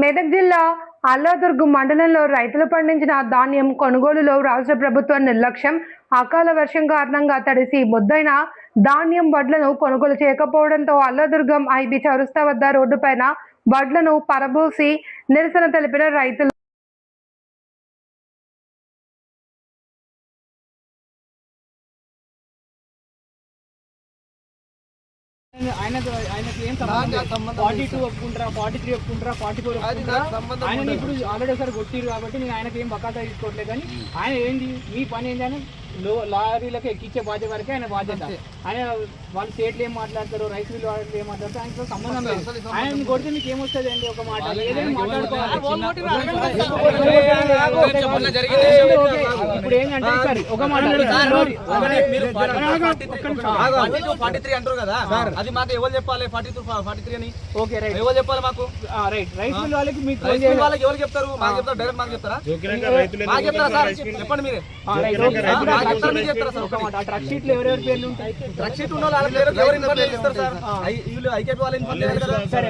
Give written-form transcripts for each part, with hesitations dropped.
మెదక్ జిల్లా అల్లాదుర్గం మండలంలో రైతులు పండించిన ధాన్యం కొనుగోలులో రాష్ట్ర ప్రభుత్వం నిర్లక్ష్యం. అకాల వర్షం కారణంగా తడిసి ముద్దైన ధాన్యం వడ్లను కొనుగోలు చేయకపోవడంతో అల్లాదుర్గం ఐబీ చౌరస్తా వద్ద రోడ్డుపైన వడ్లను పరబోసి నిరసన తెలిపిన రైతులు. ఆయనకి ఏం సంబంధం 42 ఒప్పుకుంటారా 43 ఒప్పుకుంటారా 44 ఆయన ఇప్పుడు ఆల్రెడీ ఒకసారి కొట్టిరు కాబట్టి నేను ఆయనకి ఏం బకాతా తీసుకోవట్లేదు. కానీ ఆయన ఏంది మీ పని ఏంటి అని లారీలకు ఎక్కించే బాధ్యత వరకే ఆయన బాధ్యత. ఆయన వాళ్ళు స్టేట్లు ఏం మాట్లాడతారు, రైస్ మిల్ వాళ్ళు ఏం మాట్లాడతారు ఆయనతో సంబంధం లేదు. ఆయన కొడితే మీకు ఏమొస్తుంది అండి? ఒక మాట ఏదైనా మాట్లాడుకోవాలి. ఇప్పుడు ఏంటంటే సార్ ఒక మాట అది మాకు ఎవరు చెప్పాలి 43 అని? ఓకే రైట్, ఎవరు చెప్పాలి మాకు? రైట్ రైస్ మిల్ వాళ్ళకి మీకు వాళ్ళకి ఎవరు చెప్తారు? మాకు చెప్తారు, డైరెక్ట్ మాకు చెప్తారా? మాకు చెప్తారా సార్? చెప్పండి మీరే. ట్రక్ షీట్లు ఎవరెవరి పేర్లు ఉంటాయి? ట్రక్ షీట్ ఉన్న వాళ్ళ పేరు ఎవరు ఇన్ఫర్మేషన్ ఇస్తారు సార్? వీళ్ళు ఐకేపీ వాళ్ళు ఇన్ఫర్మేషన్ కదా. సరే,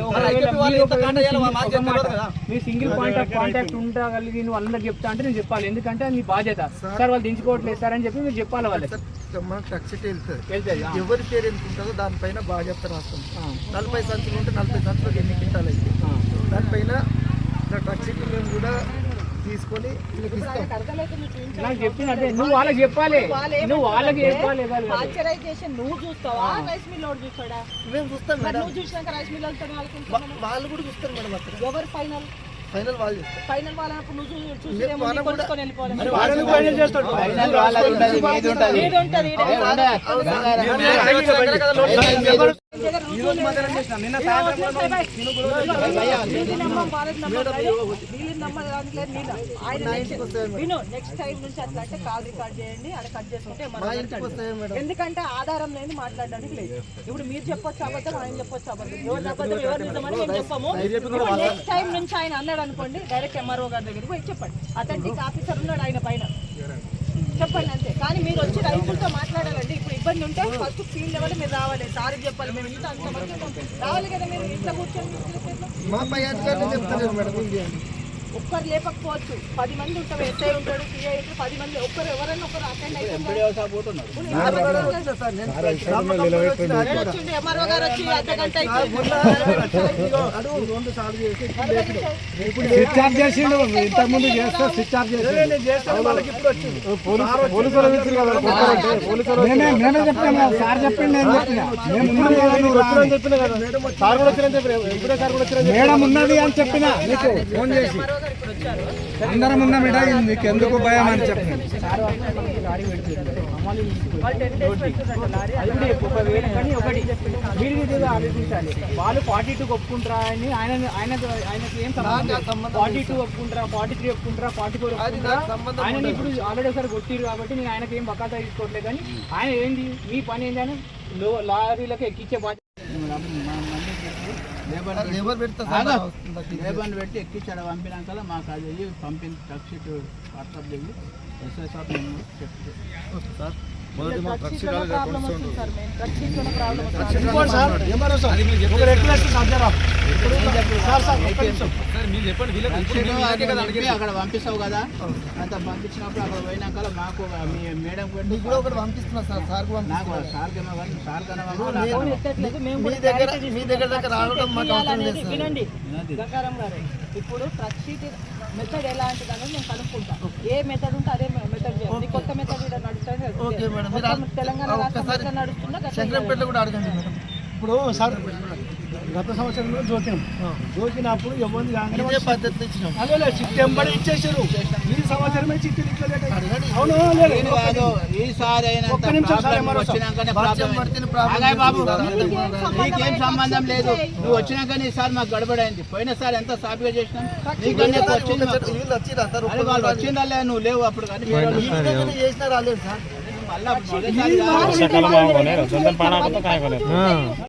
మీ సింగిల్ పాయింట్ ఆఫ్ కాంటాక్ట్ ఉండగలిగి నువ్వు అందరికి చెప్తా అంటే నేను చెప్పాలి, ఎందుకంటే అది మీ బాధ్యత. సార్ వాళ్ళు దించుకోవట్లేదు సార్ అని చెప్పి మీరు చెప్పాలి వాళ్ళకి. ట్రక్ షీట్ వెళ్తుంది, ఎవరి పేరు ఎంత ఉంటుందో దానిపైన బాధ్యత రాస్తాం. 40 సంచులు ఉంటే 40 సంచులకు ఎన్ని క్వింటాలు అయితే దానిపైన ట్రక్ షీట్ మేము కూడా తీసుకొని నాకు చెప్పినట్టే నువ్వు వాళ్ళకి చెప్పాలి, నువ్వు వాళ్ళకి చెప్పాలి. నువ్వు చూస్తావా రైస్ మిల్ వాడు చూస్తాడా? మేము చూస్తాం మేడం. నువ్వు చూసినాక రైస్ మిల్ వాళ్ళు కూడా చూస్తారు మేడం. అక్కడ ఎవరు ఫైనల్ వాళ్ళు చూస్తారు. ఫైనల్ వాళ్ళప్పుడు నువ్వు చూసేదేమో కొనుక్కొని వెళ్ళిపోవాలి. నెక్స్ట్ టైం నుంచి అట్లా అంటే కాల్ రికార్డ్ చేయండి, అక్కడ కట్ చేసుకుంటే ఎందుకంటే ఆధారం లేని మాట్లాడడానికి లేదు. ఇప్పుడు మీరు చెప్పొచ్చు అబద్ధం, ఆయన చెప్పొచ్చు అబద్ధం, ఎవరు అబద్ధం ఎవరు నిజమని మేము చెప్పము. నెక్స్ట్ టైం నుంచి ఆయన అన్నాడు అనుకోండి, డైరెక్ట్ ఎంఆర్ఓ గారి దగ్గరికి పోయి చెప్పండి. అథెంటిక్ ఆఫీసర్ ఉన్నాడు ఆయన పైన, చెప్పండి అంతే. కానీ మీరు వచ్చి రైతులతో మాట్లాడాలండి. ఇప్పుడు ఇబ్బంది ఉంటే ఫస్ట్ ఫీల్డ్ లెవెల్ మీరు రావాలి, సార్ చెప్పాలి. మేము ఇంత అంతమంది రావాలి కదా, మీరు ఇంట్లో కూర్చొని ఒక్కరు లేపకపోవచ్చు, 10 మంది ఉంటారు. ఎస్ఐ ఉంటాడు, సిఐ ఉంటాడు, 10 మంది ఒక్కరు ఎవరైనా ఒకరు అటెండ్ అయితే ఎంఆర్ఓ గారు వచ్చి అర్ధగంట మేడం ఉన్నది అని చెప్పిన నీకు ఫోన్ చేసి అందరం ఉన్న మేడం మీకు ఎందుకు భయం అని చెప్పిన. ఆలోచించాలి. వాళ్ళు 42 ఒప్పుకుంటారా అని ఆయనకి ఏం సంబంధం? 42 ఒప్పుకుంటారా 43 ఒప్పుకుంటారా 44 ఆయన ఇప్పుడు ఆల్రెడీ ఒకసారి కొట్టిరు కాబట్టి నేను ఆయనకి ఏం బకాతా తీసుకోవట్లేదు. కానీ ఆయన ఏంది మీ పని ఏంటి అని లారీలకు ఎక్కించే బాధ్యత. లేబర్ పెట్టి ఎక్కించాడు, పంపినాక మాకు అది పంపిన ట్రక్ షీట్ వాట్సాప్ చేసి ఎస్ఐ సార్ మేము చెప్తాం. మీరు అక్కడ పంపిస్తావు కదా, అంత పంపించినప్పుడు అక్కడ పోయినాక మాకు మేడం కూడా ఒకటి పంపిస్తున్నా సార్. సార్ నాకు సార్ వినండి గంగారాం గారు, ఇప్పుడు ట్రక్ షీట్ మెథడ్ ఎలాంటిది అనేది నేను కనుక్కుంటా. ఏ మెథడ్ ఉంటే అదే మెథడ్ చేయాలి. కొత్త మెథడ్ నడుస్తుంది తెలంగాణ రాష్ట్రం నడుస్తున్నా. శంకరంపేటలో కూడా అడగండి మేడం. ఇప్పుడు సార్ గత సంవత్సరంలో జోకినప్పుడు ఎవరిని కాగానే పద్ధతి ఇచ్చినాం. అదే చిట్టి ఎంబడి ఇచ్చేసారు. ఈ సంవత్సరమే చిట్టి అవును ఈసారి బాబు నీకేం సంబంధం లేదు. నువ్వు వచ్చినాకనే ఈసారి మాకు గడబడైంది. పోయినసారి ఎంత సాఫీగా చేసినాం. వాళ్ళు వచ్చిందా నువ్వు లేవు అప్పుడు. కానీ చేసినా రాలేదు సార్. మళ్ళీ